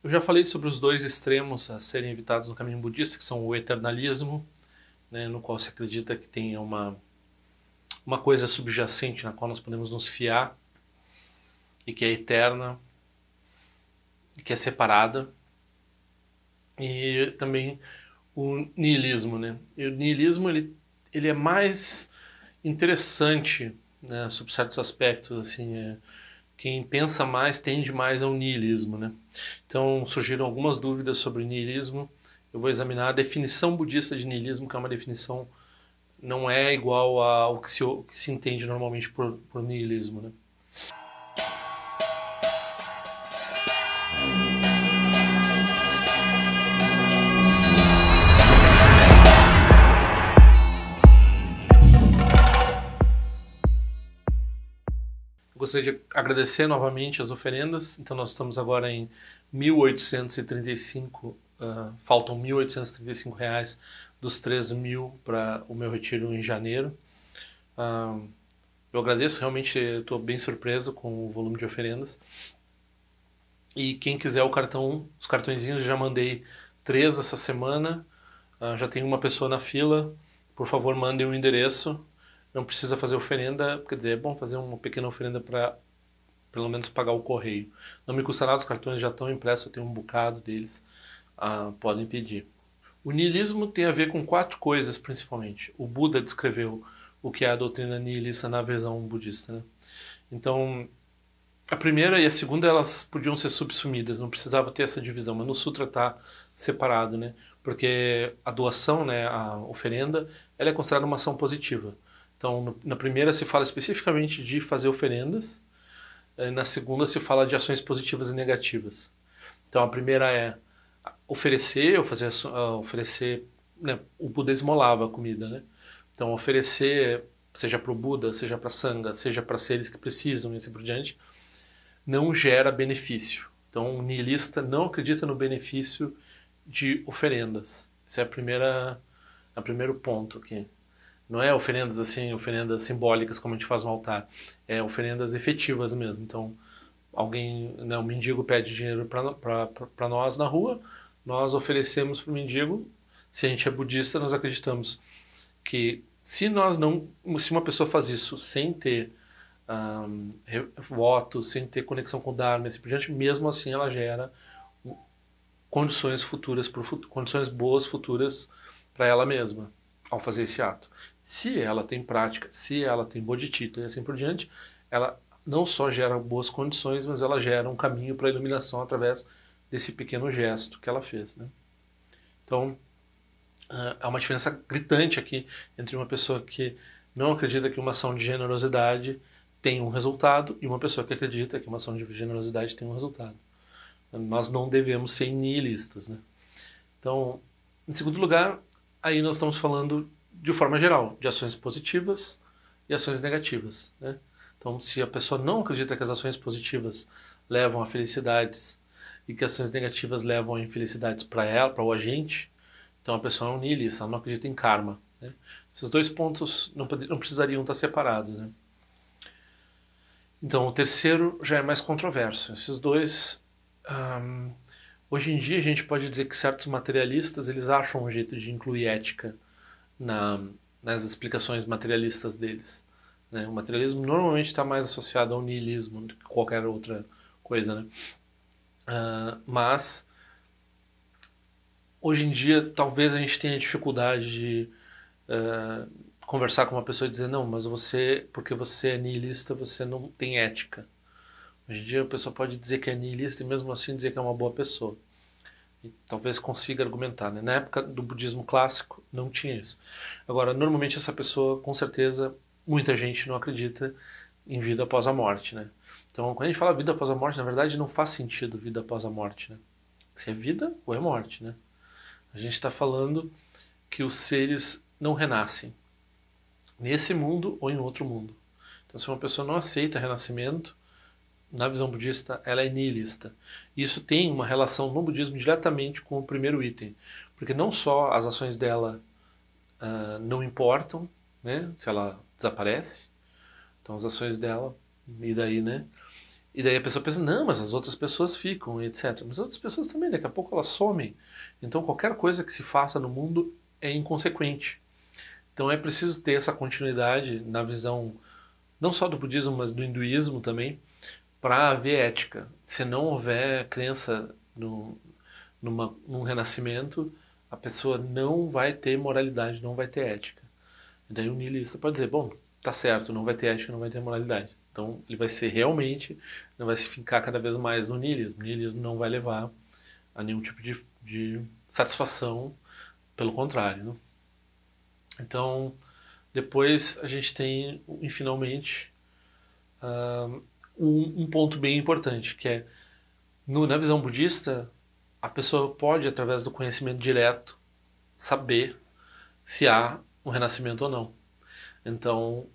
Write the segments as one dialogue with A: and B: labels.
A: Eu já falei sobre os dois extremos a serem evitados no caminho budista, que são o eternalismo, né, no qual se acredita que tem uma coisa subjacente na qual nós podemos nos fiar e que é eterna e que é separada, e também o niilismo, né? E o niilismo ele é mais interessante, né, sob certos aspectos, assim, quem pensa mais tende mais ao niilismo, né? Então surgiram algumas dúvidas sobre niilismo. Eu vou examinar a definição budista de niilismo, que é uma definição não é igual ao que se entende normalmente por niilismo, né? Gostaria de agradecer novamente as oferendas. Então nós estamos agora em 1.835, faltam 1.835 reais dos 3.000 para o meu retiro em janeiro. Eu agradeço, realmente estou bem surpreso com o volume de oferendas. E quem quiser o cartão, os cartõezinhos, já mandei 3 essa semana. Já tem uma pessoa na fila. Por favor, mandem um endereço. Não precisa fazer oferenda, quer dizer, é bom fazer uma pequena oferenda para pelo menos pagar o correio. Não me custa nada, os cartões já estão impressos, eu tenho um bocado deles, podem pedir. O niilismo tem a ver com 4 coisas principalmente. O Buda descreveu o que é a doutrina nihilista na visão budista, né? Então, a primeira e a segunda elas podiam ser subsumidas, não precisava ter essa divisão, mas no sutra está separado, né? Porque a doação, né, a oferenda, ela é considerada uma ação positiva. Então, na primeira se fala especificamente de fazer oferendas, na segunda se fala de ações positivas e negativas. Então, a primeira é oferecer, ou fazer, oferecer, né, o Buda esmolava a comida, né? Então, oferecer, seja para o Buda, seja para a Sangha, seja para seres que precisam e assim por diante, não gera benefício. Então, o nihilista não acredita no benefício de oferendas. Esse é o primeiro ponto aqui. Não é oferendas assim, oferendas simbólicas como a gente faz no altar. É oferendas efetivas mesmo. Então, alguém, né, um mendigo pede dinheiro para nós na rua, nós oferecemos para o mendigo. Se a gente é budista, nós acreditamos que se nós não, se uma pessoa faz isso sem ter voto, sem ter conexão com o Dharma, assim por diante, mesmo assim ela gera condições futuras, condições boas futuras para ela mesma ao fazer esse ato. Se ela tem prática, se ela tem bodhicitta e assim por diante, ela não só gera boas condições, mas ela gera um caminho para a iluminação através desse pequeno gesto que ela fez, né? Então, há uma diferença gritante aqui entre uma pessoa que não acredita que uma ação de generosidade tem um resultado e uma pessoa que acredita que uma ação de generosidade tem um resultado. Nós não devemos ser nihilistas, né? Então, em segundo lugar, aí nós estamos falando de forma geral, de ações positivas e ações negativas, né? Então, se a pessoa não acredita que as ações positivas levam a felicidades e que ações negativas levam a infelicidades para ela, para o agente, então a pessoa é um nihilista, ela não acredita em karma, né? Esses dois pontos não precisariam estar separados, né? Então, o terceiro já é mais controverso. Esses dois, hoje em dia a gente pode dizer que certos materialistas eles acham um jeito de incluir ética nas explicações materialistas deles, né? O materialismo normalmente está mais associado ao niilismo do que qualquer outra coisa, né? Mas hoje em dia talvez a gente tenha dificuldade de conversar com uma pessoa e dizer não, mas você, porque você é niilista, você não tem ética. Hoje em dia a pessoa pode dizer que é niilista e mesmo assim dizer que é uma boa pessoa. E talvez consiga argumentar, né? Na época do budismo clássico não tinha isso. Agora, normalmente essa pessoa, com certeza, muita gente não acredita em vida após a morte, né? Então, quando a gente fala vida após a morte, na verdade não faz sentido vida após a morte, né? Se é vida ou é morte, né? A gente está falando que os seres não renascem nesse mundo ou em outro mundo. Então, se uma pessoa não aceita renascimento, na visão budista, ela é nihilista. E isso tem uma relação no budismo diretamente com o primeiro item, porque não só as ações dela não importam, né, se ela desaparece, então as ações dela, e daí, né? E daí a pessoa pensa, não, mas as outras pessoas ficam, etc. Mas as outras pessoas também, daqui a pouco elas somem. Então qualquer coisa que se faça no mundo é inconsequente. Então é preciso ter essa continuidade na visão não só do budismo, mas do hinduísmo também, para haver ética. Se não houver crença num renascimento, a pessoa não vai ter moralidade, não vai ter ética. E daí o niilista pode dizer, bom, tá certo, não vai ter ética, não vai ter moralidade. Então ele vai ser realmente, não vai se fincar cada vez mais no niilismo. O niilismo não vai levar a nenhum tipo de satisfação, pelo contrário. Né? Então, depois a gente tem, finalmente, um ponto bem importante, que é, na visão budista, a pessoa pode, através do conhecimento direto, saber se há um renascimento ou não. Então,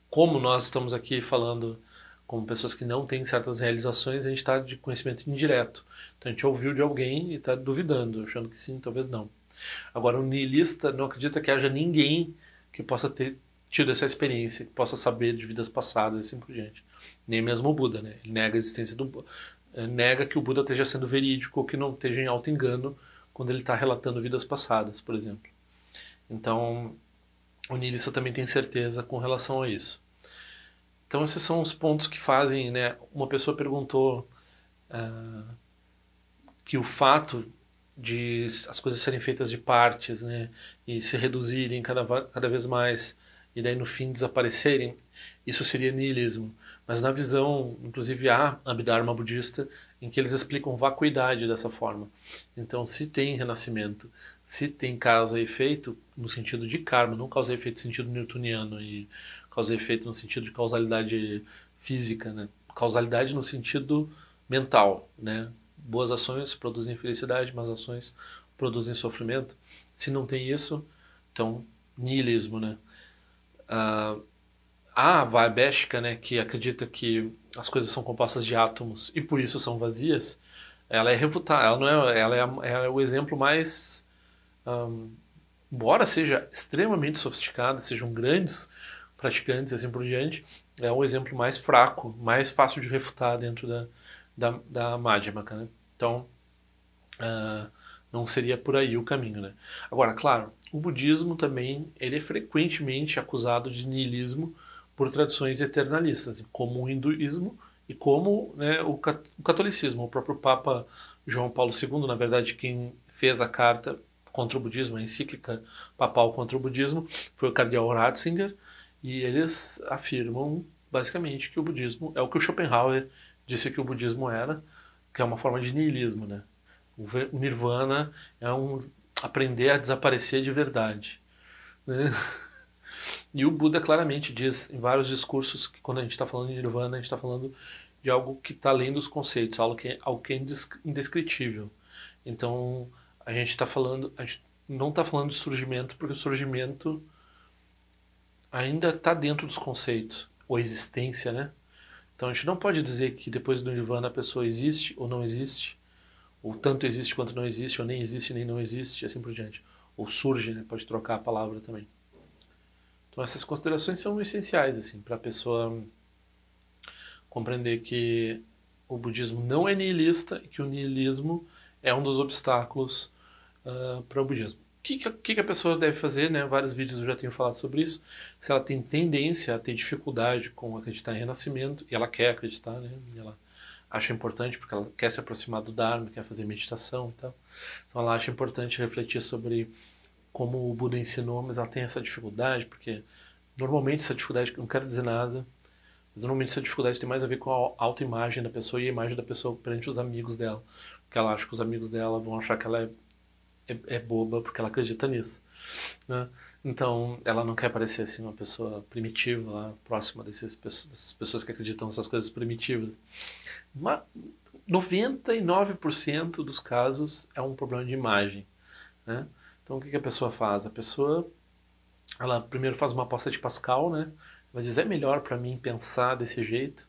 A: como nós estamos aqui falando como pessoas que não têm certas realizações, a gente está de conhecimento indireto. Então a gente ouviu de alguém e está duvidando, achando que sim, talvez não. Agora, o niilista não acredita que haja ninguém que possa ter tido essa experiência, que possa saber de vidas passadas e assim por diante. Nem mesmo o Buda, né? Ele nega a existência do nega que o Buda esteja sendo verídico ou que não esteja em auto-engano quando ele está relatando vidas passadas, por exemplo. Então, o niilista também tem certeza com relação a isso. Então, esses são os pontos que fazem, né? Uma pessoa perguntou que o fato de as coisas serem feitas de partes, né, e se reduzirem cada vez mais e daí no fim desaparecerem, isso seria niilismo. Mas na visão, inclusive há Abhidharma budista, em que eles explicam vacuidade dessa forma. Então, se tem renascimento, se tem causa e efeito no sentido de karma, não causa e efeito no sentido newtoniano e causa e efeito no sentido de causalidade física, né? Causalidade no sentido mental, né? Boas ações produzem felicidade, más ações produzem sofrimento. Se não tem isso, então niilismo, né? A Vaibhashika, né, que acredita que as coisas são compostas de átomos e por isso são vazias, ela é refutada. Ela não é, ela é o exemplo mais, embora seja extremamente sofisticada, sejam grandes praticantes e assim por diante, é o exemplo mais fraco, mais fácil de refutar dentro da Madhyamaka, né? Então, não seria por aí o caminho, né? Agora, claro, o budismo também ele é frequentemente acusado de niilismo por tradições eternalistas, como o hinduísmo e como, né, o catolicismo. O próprio Papa João Paulo II, na verdade, quem fez a carta contra o budismo, a encíclica papal contra o budismo, foi o cardeal Ratzinger, e eles afirmam basicamente que o budismo é o que o Schopenhauer disse que o budismo era, que é uma forma de niilismo, né? O nirvana é aprender a desaparecer de verdade, né? E o Buda claramente diz em vários discursos que quando a gente está falando de nirvana, a gente está falando de algo que está além dos conceitos, algo que é indescritível. Então a gente está falando, a gente não está falando de surgimento porque o surgimento ainda está dentro dos conceitos, ou existência, né? Então a gente não pode dizer que depois do nirvana a pessoa existe ou não existe, ou tanto existe quanto não existe, ou nem existe nem não existe, assim por diante. Ou surge, né? Pode trocar a palavra também. Então essas considerações são essenciais assim para a pessoa compreender que o budismo não é nihilista e que o nihilismo é um dos obstáculos para o budismo. O que a pessoa deve fazer, né? Vários vídeos eu já tenho falado sobre isso. Se ela tem tendência a ter dificuldade com acreditar em renascimento, e ela quer acreditar, né? E ela acha importante porque ela quer se aproximar do Dharma, quer fazer meditação e tal. Então ela acha importante refletir sobre como o Buda ensinou, mas ela tem essa dificuldade, porque normalmente essa dificuldade, não quero dizer nada, mas normalmente essa dificuldade tem mais a ver com a autoimagem da pessoa e a imagem da pessoa perante os amigos dela. Porque ela acha que os amigos dela vão achar que ela é boba porque ela acredita nisso, né? Então ela não quer parecer assim uma pessoa primitiva lá, próxima dessas pessoas que acreditam nessas coisas primitivas. Mas 99% dos casos é um problema de imagem, né? Então o que a pessoa faz? A pessoa ela primeiro faz uma aposta de Pascal, né? Ela diz é melhor para mim pensar desse jeito.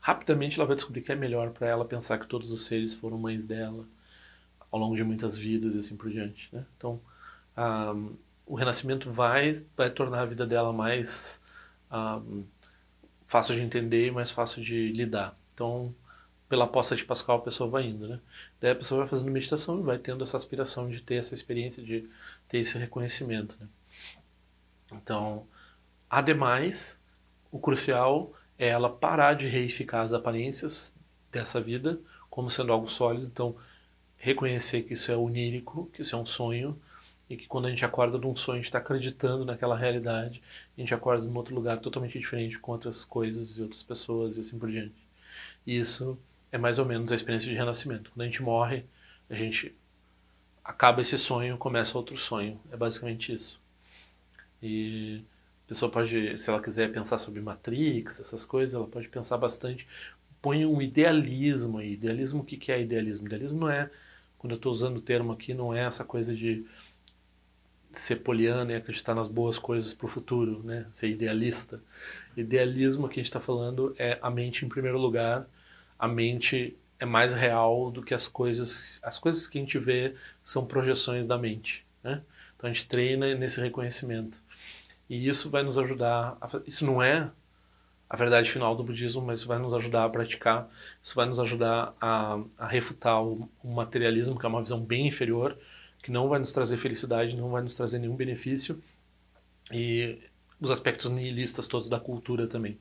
A: Rapidamente ela vai descobrir que é melhor para ela pensar que todos os seres foram mães dela ao longo de muitas vidas e assim por diante, né? Então o renascimento vai tornar a vida dela mais fácil de entender e mais fácil de lidar. Então pela aposta de Pascal a pessoa vai indo, né? Daí a pessoa vai fazendo meditação e vai tendo essa aspiração de ter essa experiência, de ter esse reconhecimento, né? Então, ademais, o crucial é ela parar de reificar as aparências dessa vida como sendo algo sólido. Então, reconhecer que isso é onírico, que isso é um sonho, e que quando a gente acorda de um sonho, a gente está acreditando naquela realidade, a gente acorda em outro lugar totalmente diferente, com outras coisas e outras pessoas e assim por diante. E isso é mais ou menos a experiência de renascimento. Quando a gente morre, a gente acaba esse sonho, começa outro sonho. É basicamente isso. E a pessoa pode, se ela quiser pensar sobre Matrix, essas coisas, ela pode pensar bastante. Põe um idealismo aí. Idealismo, o que é idealismo? Idealismo não é, quando eu estou usando o termo aqui, não é essa coisa de ser poliana e acreditar nas boas coisas para o futuro, né? Ser idealista. Idealismo que a gente está falando é a mente em primeiro lugar. A mente é mais real do que as coisas. As coisas que a gente vê são projeções da mente, né? Então a gente treina nesse reconhecimento. E isso vai nos ajudar. Isso não é a verdade final do budismo, mas isso vai nos ajudar a praticar. Isso vai nos ajudar a refutar o materialismo, que é uma visão bem inferior, que não vai nos trazer felicidade, não vai nos trazer nenhum benefício, e os aspectos nihilistas todos da cultura também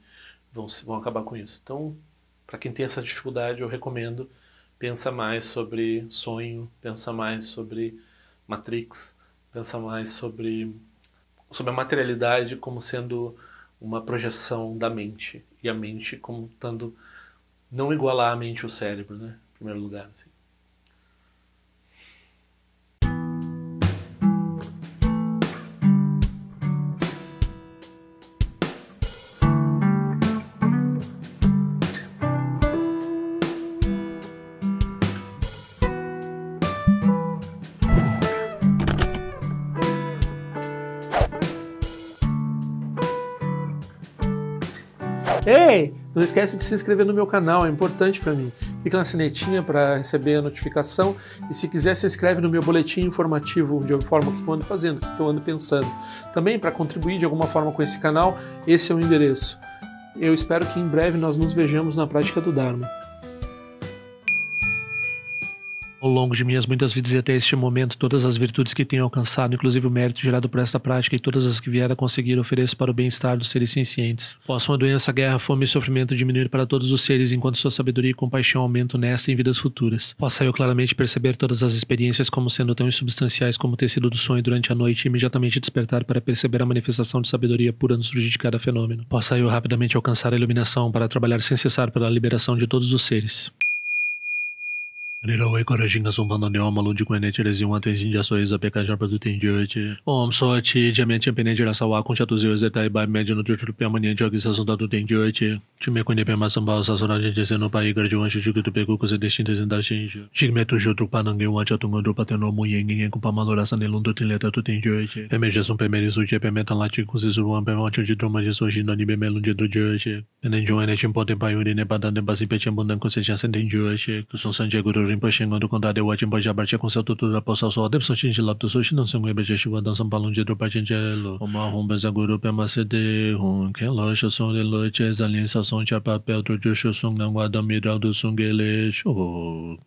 A: vão acabar com isso. Então, para quem tem essa dificuldade, eu recomendo, pensa mais sobre sonho, pensa mais sobre Matrix, pensa mais sobre a materialidade como sendo uma projeção da mente, e a mente como estando, não igualar a mente ao cérebro, né, em primeiro lugar, assim. Ei, não esquece de se inscrever no meu canal, é importante para mim. Clica na sinetinha para receber a notificação e se quiser se inscreve no meu boletim informativo de alguma forma que eu ando fazendo, o que eu ando pensando. Também para contribuir de alguma forma com esse canal, esse é o endereço. Eu espero que em breve nós nos vejamos na prática do Dharma. Ao longo de minhas muitas vidas e até este momento, todas as virtudes que tenho alcançado, inclusive o mérito gerado por esta prática e todas as que vier a conseguir, ofereço para o bem-estar dos seres sencientes. Possam a doença, a guerra, a fome e o sofrimento diminuir para todos os seres, enquanto sua sabedoria e compaixão aumentam nesta e em vidas futuras. Possa eu claramente perceber todas as experiências como sendo tão insubstanciais como o tecido do sonho durante a noite e imediatamente despertar para perceber a manifestação de sabedoria pura no surgir de cada fenômeno. Possa eu rapidamente alcançar a iluminação para trabalhar sem cessar pela liberação de todos os seres. Nirawe Korajinga Sumpano Neoma Lundi Kwene Tirezi Wante Jinja Soeza Pekaja Produtin Jyochi Om Sochi Jamen Champene Jirasawa Kunchatu Zio Zetai Bai Mediano Jutu Piamani Jogi Sasunda Tutin Jyochi Chime Kwene Pema Sambao Sasura Jese no Pai Garjuan Shujuku Tupeku Kuse Destintes Indar Shinju Jigmetu Jutru Panangi Wacha Tungodu Pateno Muyengi Kupamalora Sanelundu Tileta Tutin Jyochi Peme Jesum Pemeri Suche Pemetan Lati Kusizuruan Pemancho Jidruma Jesoji Nani Bemelun Jedru Jyochi Enenjoene Chimpote Payuri Nepadan Dembasi Pechambundan Kuseja Senten Jyochi Kusun Sanje Guru Rinpoche do Condado de Wajimbo Jabartia com seu tutor da Poça Sol, Depson Chinchilapto Sushi, não se mueve de chuva, dançam balão de Drupachinchelo, uma rumba Zaguru, Pemacede, Ken Locha, Som de Loche, Zalinsa, Som de Papel, Trojucho, Sung, Nanguada, Midral do Sungele, Show.